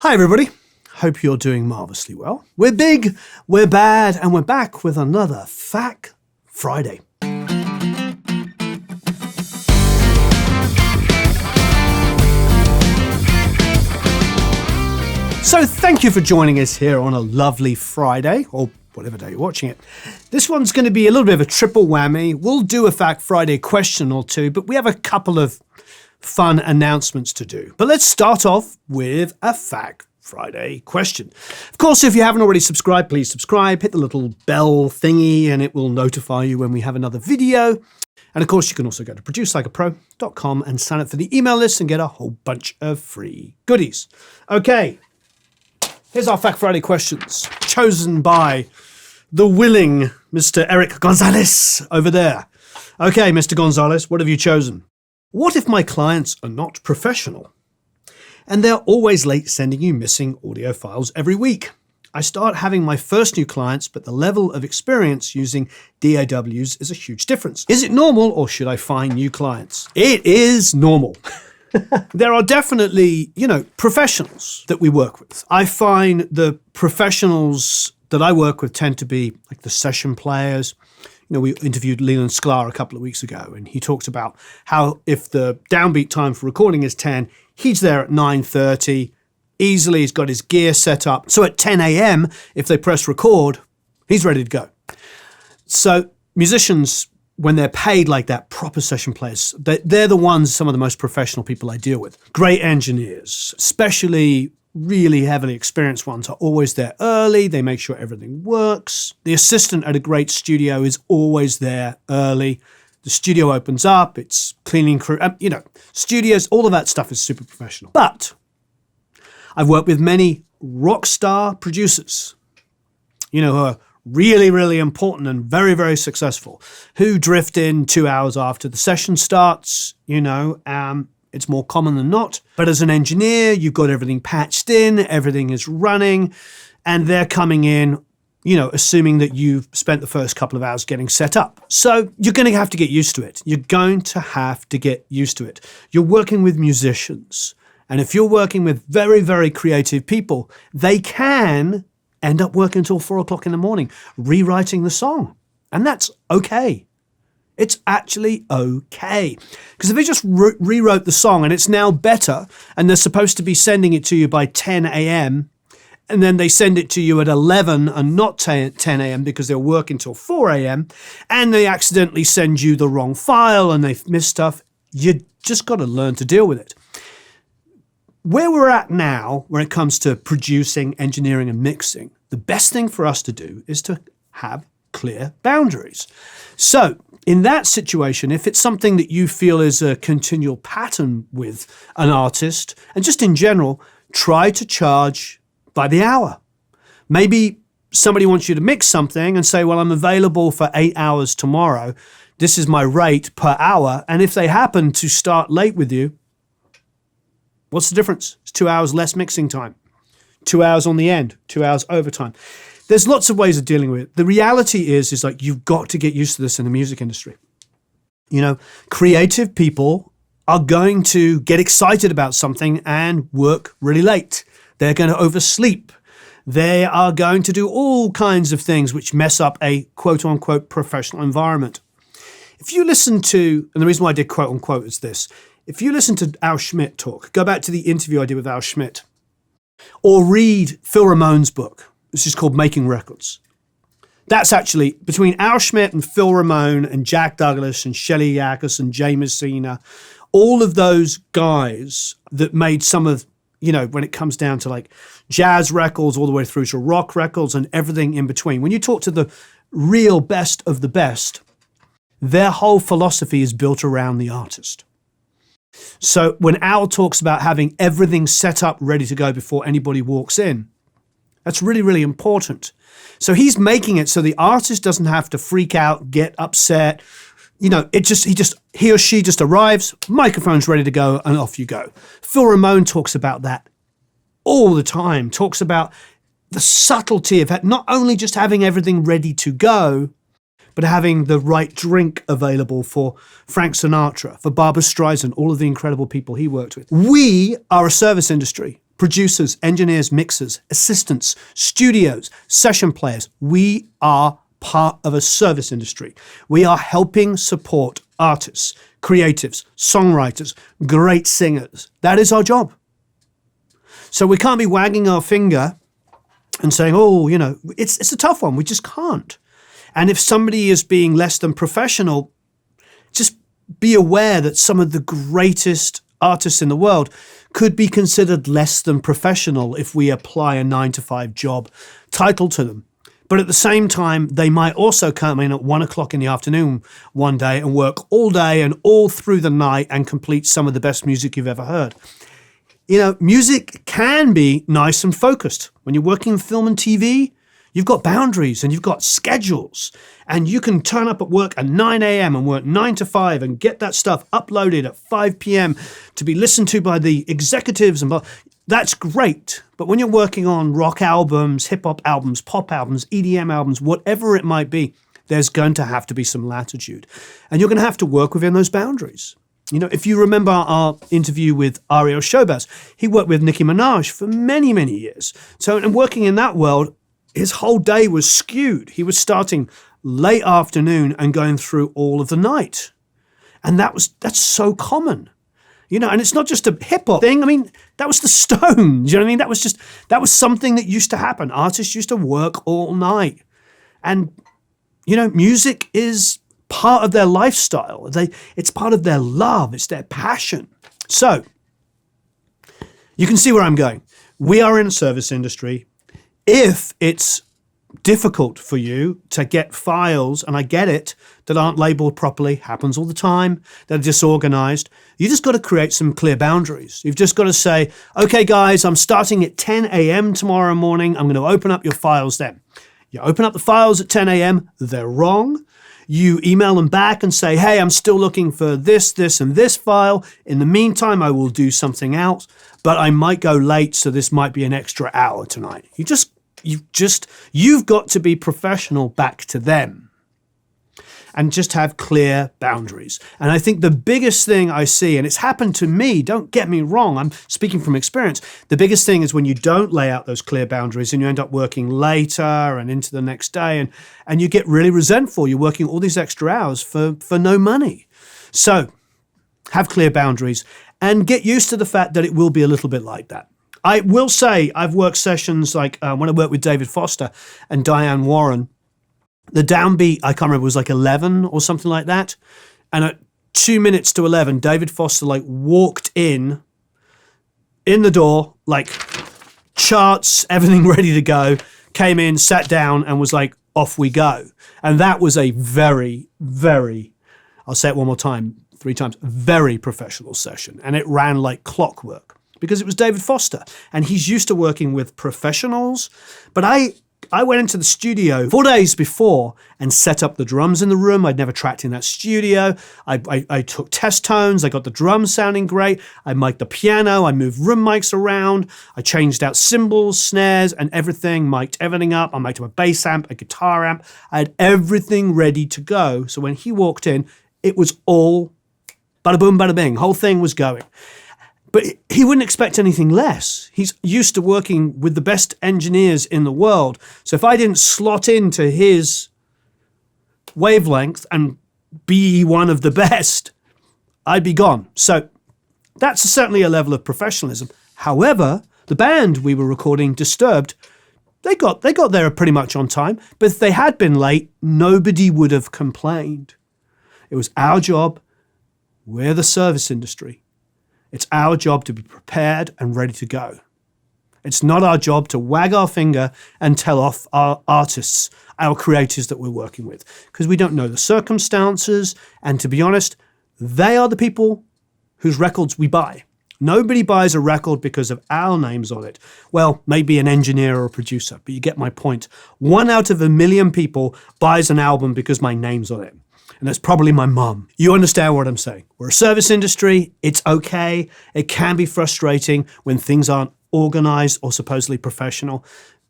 Hi everybody, hope you're doing marvellously well. We're big, we're bad, and we're back with another Fact Friday. So thank you for joining us here on a lovely Friday, or whatever day you're watching it. This one's going to be a little bit of a triple whammy. We'll do a Fact Friday question or two, but we have a couple of fun announcements to do. But let's start off with a Fact Friday question. Of course, if you haven't already subscribed, please subscribe, hit the little bell thingy, and it will notify you when we have another video. And of course, you can also go to producelikeapro.com and sign up for the email list and get a whole bunch of free goodies. Okay, here's our Fact Friday questions, chosen by the willing Mr. Eric Gonzalez over there. Okay, Mr. Gonzalez, what have you chosen? What if my clients are not professional and they're always late sending you missing audio files every week? I start having my first new clients, but the level of experience using DAWs is a huge difference. Is it normal or should I find new clients? It is normal. There are definitely, professionals that we work with. I find the professionals that I work with tend to be like the session players. We interviewed Leland Sklar a couple of weeks ago, and he talked about how if the downbeat time for recording is 10, he's there at 9:30. Easily, he's got his gear set up. So at 10 a.m., if they press record, he's ready to go. So musicians, when they're paid like that, proper session players, they're the ones, some of the most professional people I deal with. Great engineers, especially really heavily experienced ones, are always there early. They make sure everything works. The assistant at a great studio is always there early. The studio opens up, it's cleaning crew, studios, all of that stuff is super professional. But I've worked with many rock star producers, who are really, really important and very, very successful, who drift in 2 hours after the session starts, it's more common than not. But as an engineer, you've got everything patched in, everything is running, and they're coming in, assuming that you've spent the first couple of hours getting set up. So you're going to have to get used to it. You're going to have to get used to it. You're working with musicians. And if you're working with very, very creative people, they can end up working until 4 o'clock in the morning, rewriting the song. And that's okay. It's actually okay. Because if they just rewrote the song and it's now better, and they're supposed to be sending it to you by 10 a.m., and then they send it to you at 11 and not 10 a.m. because they'll work until 4 a.m., and they accidentally send you the wrong file and they've missed stuff, you just got to learn to deal with it. Where we're at now, when it comes to producing, engineering, and mixing, the best thing for us to do is to have clear boundaries. So in that situation, if it's something that you feel is a continual pattern with an artist, and just in general, try to charge by the hour. Maybe somebody wants you to mix something and say, well, I'm available for 8 hours tomorrow. This is my rate per hour. And if they happen to start late with you, what's the difference? It's 2 hours less mixing time, 2 hours on the end, 2 hours overtime. There's lots of ways of dealing with it. The reality is like you've got to get used to this in the music industry. Creative people are going to get excited about something and work really late. They're going to oversleep. They are going to do all kinds of things which mess up a quote-unquote professional environment. If you listen to, and the reason why I did quote-unquote is this, if you listen to Al Schmidt talk, go back to the interview I did with Al Schmidt, or read Phil Ramone's book. This is called Making Records. That's actually between Al Schmidt and Phil Ramone and Jack Douglas and Shelley Yakus and Jay Messina, all of those guys that made some of, when it comes down to like jazz records all the way through to rock records and everything in between. When you talk to the real best of the best, their whole philosophy is built around the artist. So when Al talks about having everything set up, ready to go before anybody walks in, that's really, really important. So he's making it so the artist doesn't have to freak out, get upset. He or she just arrives, microphone's ready to go, and off you go. Phil Ramone talks about that all the time, talks about the subtlety of not only just having everything ready to go, but having the right drink available for Frank Sinatra, for Barbra Streisand, all of the incredible people he worked with. We are a service industry. producers, engineers, mixers, assistants, studios, session players. We are part of a service industry. We are helping support artists, creatives, songwriters, great singers. That is our job. So we can't be wagging our finger and saying, oh, it's a tough one. We just can't. And if somebody is being less than professional, just be aware that some of the greatest artists in the world could be considered less than professional if we apply a 9-to-5 job title to them. But at the same time, they might also come in at 1 o'clock in the afternoon one day and work all day and all through the night and complete some of the best music you've ever heard. Music can be nice and focused. When you're working in film and TV, you've got boundaries and you've got schedules, and you can turn up at work at 9 a.m. and work 9 to 5 and get that stuff uploaded at 5 p.m. to be listened to by the executives. And that's great. But when you're working on rock albums, hip hop albums, pop albums, EDM albums, whatever it might be, there's going to have to be some latitude. And you're going to have to work within those boundaries. If you remember our interview with Ariel Shobas, he worked with Nicki Minaj for many, many years. So, and working in that world, his whole day was skewed. He was starting late afternoon and going through all of the night. And that's so common. And it's not just a hip hop thing. That was the Stones. You know what I mean? That was something that used to happen. Artists used to work all night. And, music is part of their lifestyle. It's part of their love. It's their passion. So you can see where I'm going. We are in a service industry. If it's difficult for you to get files, and I get it, that aren't labeled properly, happens all the time, that are disorganized, you just got to create some clear boundaries. You've just got to say, okay, guys, I'm starting at 10 a.m. tomorrow morning. I'm going to open up your files then. You open up the files at 10 a.m. They're wrong. You email them back and say, hey, I'm still looking for this, this, and this file. In the meantime, I will do something else, but I might go late, so this might be an extra hour tonight. You've got to be professional back to them and just have clear boundaries. And I think the biggest thing I see, and it's happened to me, don't get me wrong, I'm speaking from experience, the biggest thing is when you don't lay out those clear boundaries and you end up working later and into the next day, and you get really resentful. You're working all these extra hours for no money. So have clear boundaries and get used to the fact that it will be a little bit like that. I will say I've worked sessions like when I worked with David Foster and Diane Warren, the downbeat, I can't remember, was like 11 or something like that. And at 2 minutes to 11, David Foster walked in the door, charts, everything ready to go, came in, sat down and was like, off we go. And that was a very, very, I'll say it one more time, 3 times, very professional session. And it ran like clockwork. Because it was David Foster, and he's used to working with professionals. But I went into the studio 4 days before and set up the drums in the room. I'd never tracked in that studio. I took test tones. I got the drums sounding great. I mic'd the piano. I moved room mics around. I changed out cymbals, snares, and everything. Mic'd everything up. I mic'd up a bass amp, a guitar amp. I had everything ready to go. So when he walked in, it was all bada boom, bada bing. Whole thing was going. But he wouldn't expect anything less. He's used to working with the best engineers in the world. So if I didn't slot into his wavelength and be one of the best, I'd be gone. So that's certainly a level of professionalism. However, the band we were recording, Disturbed, they got there pretty much on time. But if they had been late, nobody would have complained. It was our job. We're the service industry. It's our job to be prepared and ready to go. It's not our job to wag our finger and tell off our artists, our creators that we're working with, because we don't know the circumstances. And to be honest, they are the people whose records we buy. Nobody buys a record because of our names on it. Well, maybe an engineer or a producer, but you get my point. 1 out of 1 million people buys an album because my name's on it. And that's probably my mum. You understand what I'm saying? We're a service industry. It's okay. It can be frustrating when things aren't organized or supposedly professional.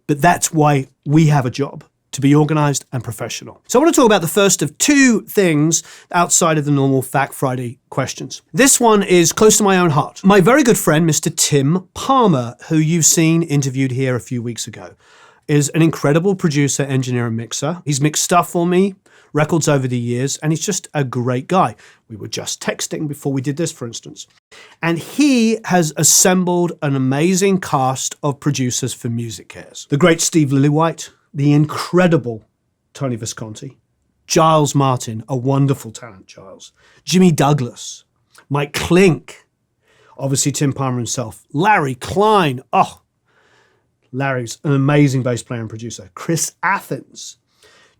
But that's why we have a job. to be organized and professional. So I want to talk about the first of two things outside of the normal Fact Friday questions. This one is close to my own heart. My very good friend, Mr. Tim Palmer, who you've seen interviewed here a few weeks ago, is an incredible producer, engineer, and mixer. He's mixed stuff for me, records over the years, and he's just a great guy. We were just texting before we did this, for instance. And he has assembled an amazing cast of producers for Music Cares. The great Steve Lillywhite, the incredible Tony Visconti, Giles Martin, a wonderful talent, Giles, Jimmy Douglas, Mike Klink, obviously Tim Palmer himself, Larry Klein, Larry's an amazing bass player and producer, Chris Athens,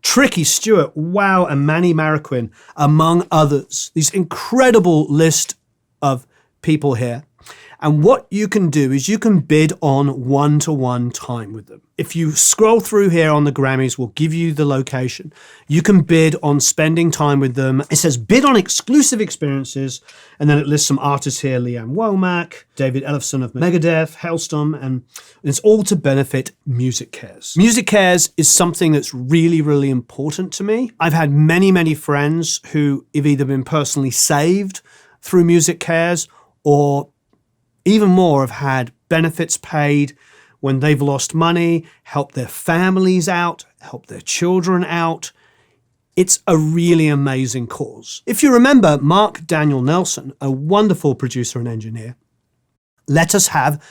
Tricky Stewart, wow, and Manny Marroquin, among others. These incredible list of people here. And what you can do is you can bid on one-to-one time with them. If you scroll through here on the Grammys, we'll give you the location. You can bid on spending time with them. It says bid on exclusive experiences, and then it lists some artists here, Leanne Womack, David Ellefson of Megadeth, Hailstorm, and it's all to benefit Music Cares. Music Cares is something that's really, really important to me. I've had many, many friends who have either been personally saved through Music Cares or even more have had benefits paid when they've lost money, helped their families out, helped their children out. It's a really amazing cause. If you remember, Mark Daniel Nelson, a wonderful producer and engineer, let us have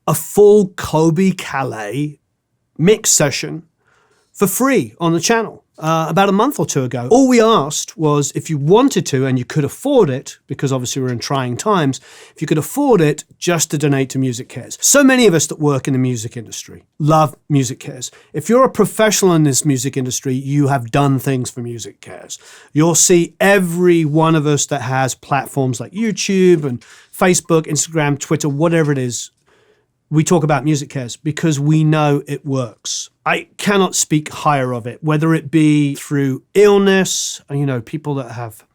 a full Kobe Calais mix session for free on the channel about a month or two ago. All we asked was if you wanted to and you could afford it, because obviously we're in trying times, if you could afford it, just to donate to Music Cares. So many of us that work in the music industry love Music Cares. If you're a professional in this music industry, you have done things for Music Cares. You'll see every one of us that has platforms like YouTube and Facebook, Instagram, Twitter, whatever it is, we talk about Music Cares because we know it works. I cannot speak higher of it, whether it be through illness, people that have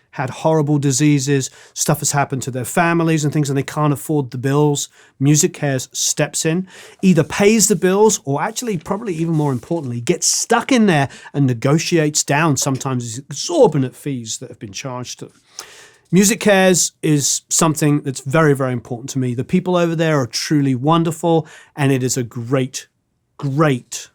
had horrible diseases, stuff has happened to their families and things, and they can't afford the bills. Music Cares steps in, either pays the bills or actually, probably even more importantly, gets stuck in there and negotiates down sometimes these exorbitant fees that have been charged to them. Music Cares is something that's very, very important to me. The people over there are truly wonderful, and it is a great, great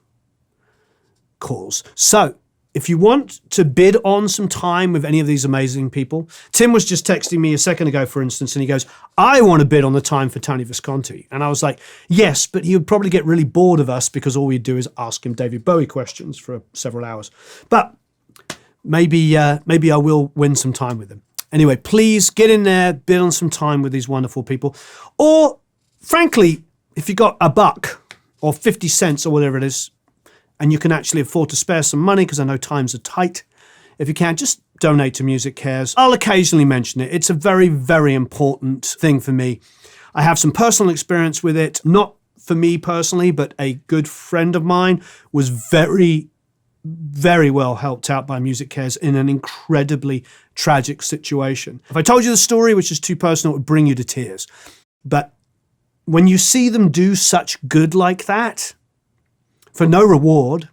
cause. So if you want to bid on some time with any of these amazing people, Tim was just texting me a second ago, for instance, and he goes, I want to bid on the time for Tony Visconti. And I was like, yes, but he would probably get really bored of us because all we'd do is ask him David Bowie questions for several hours. But maybe I will win some time with him. Anyway, please get in there, bid on some time with these wonderful people. Or, frankly, if you got $1 or 50 cents or whatever it is, and you can actually afford to spare some money, because I know times are tight, if you can, just donate to Music Cares. I'll occasionally mention it. It's a very, very important thing for me. I have some personal experience with it, not for me personally, but a good friend of mine was very well helped out by Music Cares in an incredibly tragic situation. If I told you the story, which is too personal, it would bring you to tears. But when you see them do such good like that, for no reward,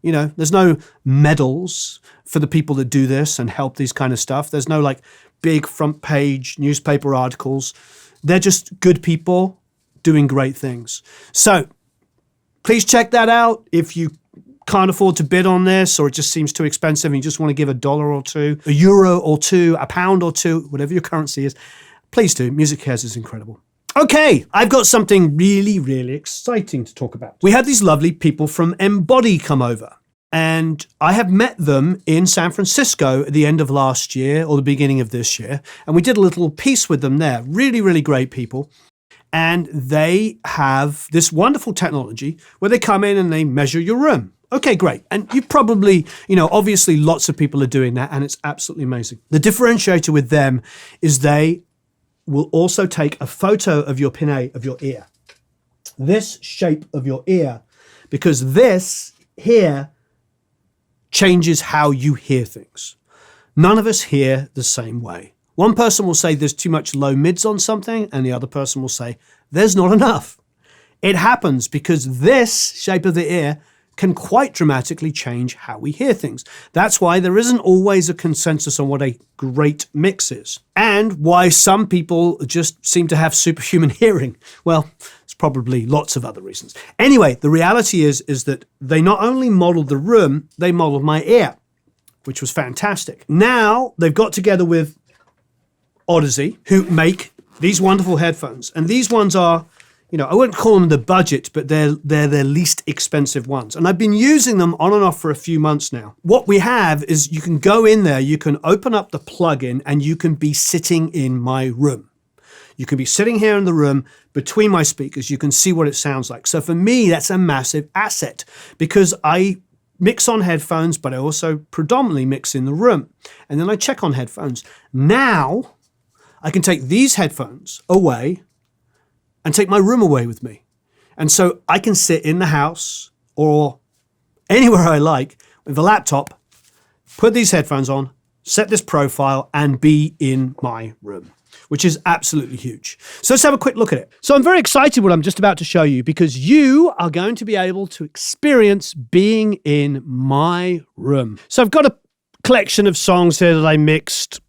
there's no medals for the people that do this and help these kind of stuff. There's no big front page newspaper articles. They're just good people doing great things. So please check that out. If you can't afford to bid on this, or it just seems too expensive and you just want to give $1 or $2, €1 or $2, £1 or $2, whatever your currency is, please do. Music Cares is incredible. Okay, I've got something really, really exciting to talk about. We had these lovely people from Embody come over, and I have met them in San Francisco at the end of last year or the beginning of this year, and we did a little piece with them there. Really, really great people. And they have this wonderful technology where they come in and they measure your room. Okay, great. And you probably, obviously lots of people are doing that, and it's absolutely amazing. The differentiator with them is they will also take a photo of your pinnae of your ear. This shape of your ear, because this here changes how you hear things. None of us hear the same way. One person will say there's too much low mids on something, and the other person will say there's not enough. It happens because this shape of the ear can quite dramatically change how we hear things. That's why there isn't always a consensus on what a great mix is, and why some people just seem to have superhuman hearing. Well, it's probably lots of other reasons. Anyway, the reality is that they not only modeled the room, they modeled my ear, which was fantastic. Now they've got together with Odyssey, who make these wonderful headphones, and these ones are, I wouldn't call them the budget, but they're their least expensive ones. And I've been using them on and off for a few months now. What we have is you can go in there, you can open up the plugin, and you can be sitting in my room. You can be sitting here in the room between my speakers. You can see what it sounds like. So for me, that's a massive asset because I mix on headphones, but I also predominantly mix in the room. And then I check on headphones. Now I can take these headphones away and take my room away with me. And so I can sit in the house or anywhere I like with a laptop, put these headphones on, set this profile, and be in my room, which is absolutely huge. So let's have a quick look at it. So I'm very excited what I'm just about to show you because you are going to be able to experience being in my room. So I've got a collection of songs here that I mixed,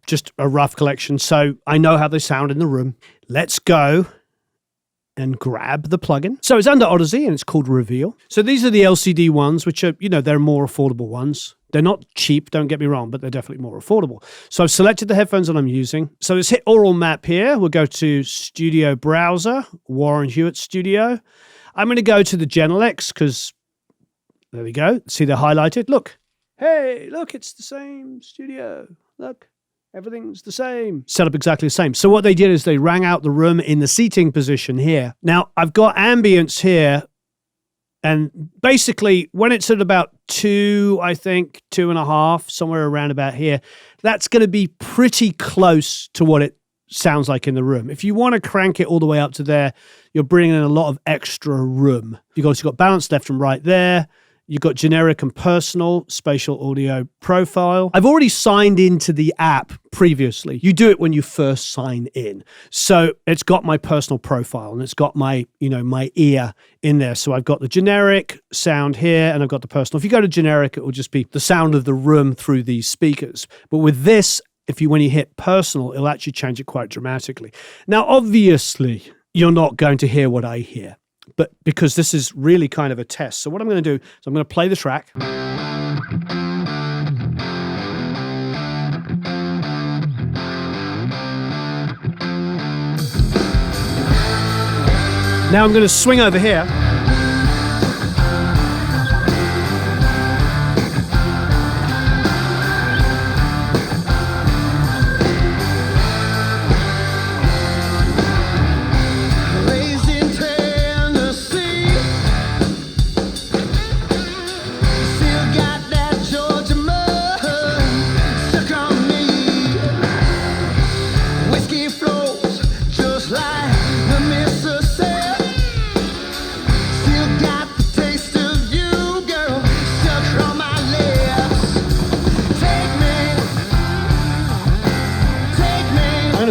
just a rough collection, so I know how they sound in the room. Let's go and grab the plugin. So it's under Odyssey and it's called Reveal. So these are the LCD ones, which are, they're more affordable ones. They're not cheap, don't get me wrong, but they're definitely more affordable. So I've selected the headphones that I'm using. So let's hit Aural Map here. We'll go to Studio Browser, Warren Hewitt Studio. I'm going to go to the Genelecs because, there we go. See, they're highlighted. Look. Hey, look, it's the same studio. Look. Everything's the same. Set up exactly the same. So what they did is they rang out the room in the seating position here. Now, I've got ambience here. And basically, when it's at about 2, I think, 2.5, somewhere around about here, that's going to be pretty close to what it sounds like in the room. If you want to crank it all the way up to there, you're bringing in a lot of extra room. You've got balance left and right there. You've got generic and personal spatial audio profile. I've already signed into the app previously. You do it when you first sign in. So it's got my personal profile and it's got my, my ear in there. So I've got the generic sound here and I've got the personal. If you go to generic, it will just be the sound of the room through these speakers. But with this, when you hit personal, it'll actually change it quite dramatically. Now, obviously, you're not going to hear what I hear, but because this is really kind of a test. So what I'm going to do is I'm going to play the track. Now I'm going to swing over here.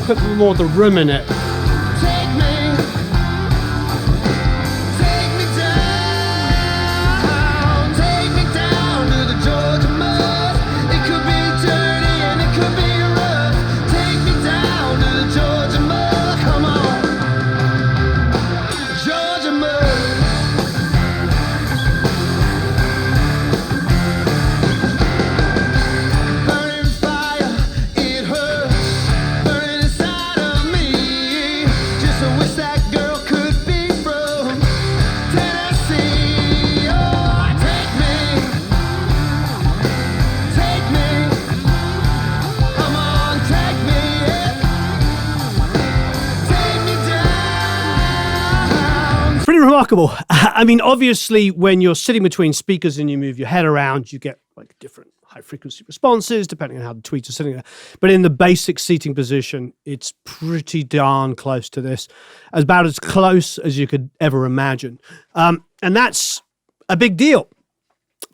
Put more of the room in it. Remarkable. I mean, obviously, when you're sitting between speakers and you move your head around, you get like different high frequency responses depending on how the tweets are sitting there. But in the basic seating position, it's pretty darn close to this, about as close as you could ever imagine. And that's a big deal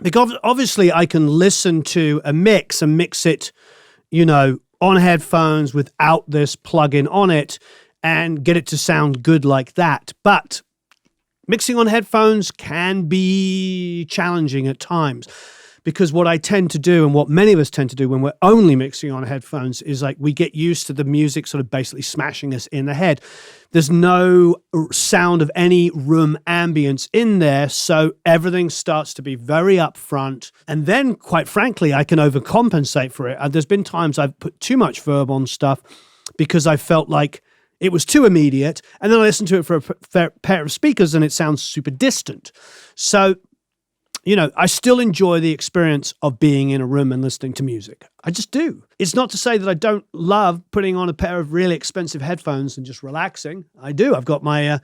because obviously I can listen to a mix and mix it, on headphones without this plugin on it and get it to sound good like that. But mixing on headphones can be challenging at times, because what I tend to do, and what many of us tend to do when we're only mixing on headphones, is like we get used to the music sort of basically smashing us in the head. There's no sound of any room ambience in there, so everything starts to be very upfront. And then, quite frankly, I can overcompensate for it. There's been times I've put too much verb on stuff because I felt like it was too immediate, and then I listened to it for a pair of speakers and it sounds super distant. So, I still enjoy the experience of being in a room and listening to music. I just do. It's not to say that I don't love putting on a pair of really expensive headphones and just relaxing. I do. I've got my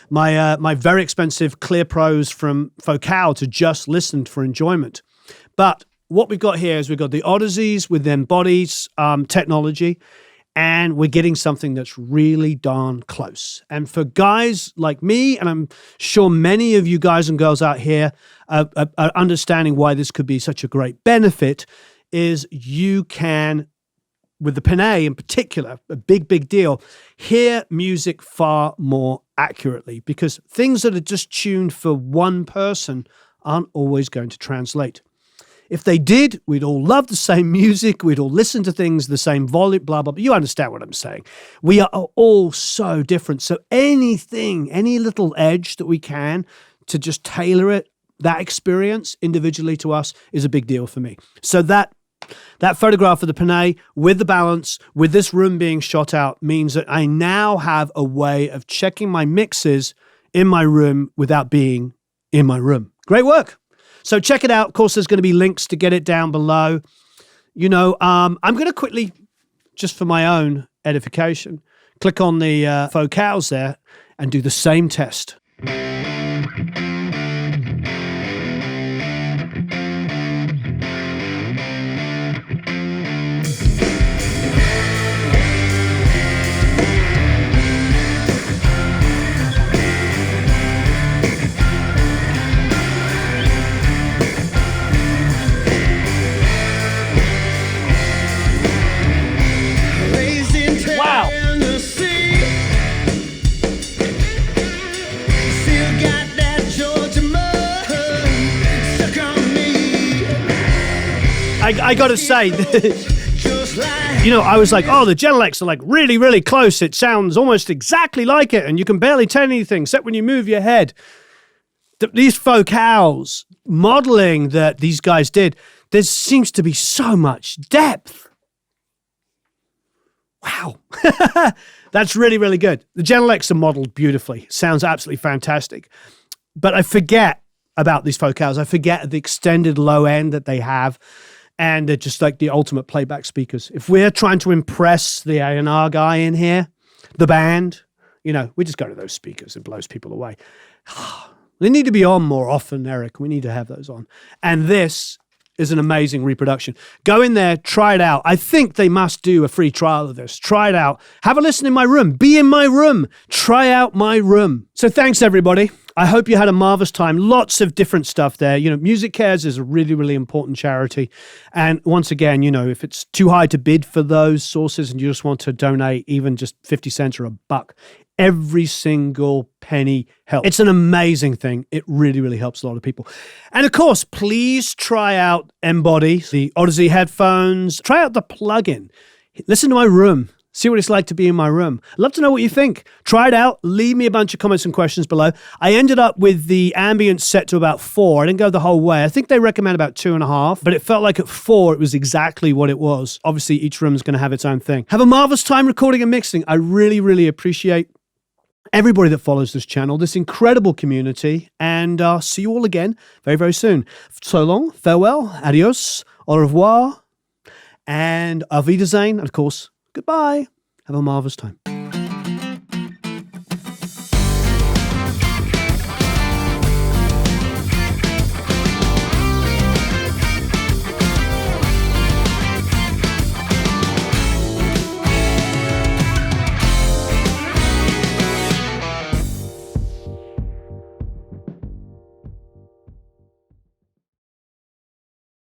my very expensive Clear Pros from Focal to just listen for enjoyment. But what we've got here is we've got the Odysseys with Embodies technology, and we're getting something that's really darn close. And for guys like me, and I'm sure many of you guys and girls out here are understanding why this could be such a great benefit, is you can, with the Panay in particular, a big deal, hear music far more accurately, because things that are just tuned for one person aren't always going to translate. If they did, we'd all love the same music, we'd all listen to things the same volume, blah, blah, blah. You understand what I'm saying. We are all so different. So anything, any little edge that we can to just tailor it, that experience individually to us, is a big deal for me. So that photograph of the Panay with the balance, with this room being shot out, means that I now have a way of checking my mixes in my room without being in my room. Great work. So check it out. Of course, there's going to be links to get it down below. I'm going to quickly, just for my own edification, click on the Focals there and do the same test. I got to say, I was like, the Genelecs are like really, really close. It sounds almost exactly like it, and you can barely tell anything except when you move your head. These Focals modeling that these guys did, there seems to be so much depth. Wow. That's really, really good. The Genelecs are modeled beautifully. Sounds absolutely fantastic. But I forget about these Focals. I forget the extended low end that they have. And they're just like the ultimate playback speakers. If we're trying to impress the A&R guy in here, the band, we just go to those speakers. It blows people away. They need to be on more often, Eric. We need to have those on. And this is an amazing reproduction. Go in there, try it out. I think they must do a free trial of this. Try it out. Have a listen in my room. Be in my room. Try out my room. So thanks, everybody. I hope you had a marvelous time. Lots of different stuff there. Music Cares is a really, really important charity. And once again, if it's too high to bid for those sources and you just want to donate even just 50 cents or a buck, every single penny helps. It's an amazing thing. It really, really helps a lot of people. And of course, please try out Embody, the Odyssey headphones. Try out the plugin. Listen to my room. See what it's like to be in my room. I'd love to know what you think. Try it out. Leave me a bunch of comments and questions below. I ended up with the ambience set to about 4. I didn't go the whole way. I think they recommend about 2.5, but it felt like at 4, it was exactly what it was. Obviously, each room is going to have its own thing. Have a marvelous time recording and mixing. I really, really appreciate everybody that follows this channel, this incredible community, and see you all again very, very soon. So long, farewell, adios, au revoir, and auf Wiedersehen, and of course, goodbye. Have a marvelous time.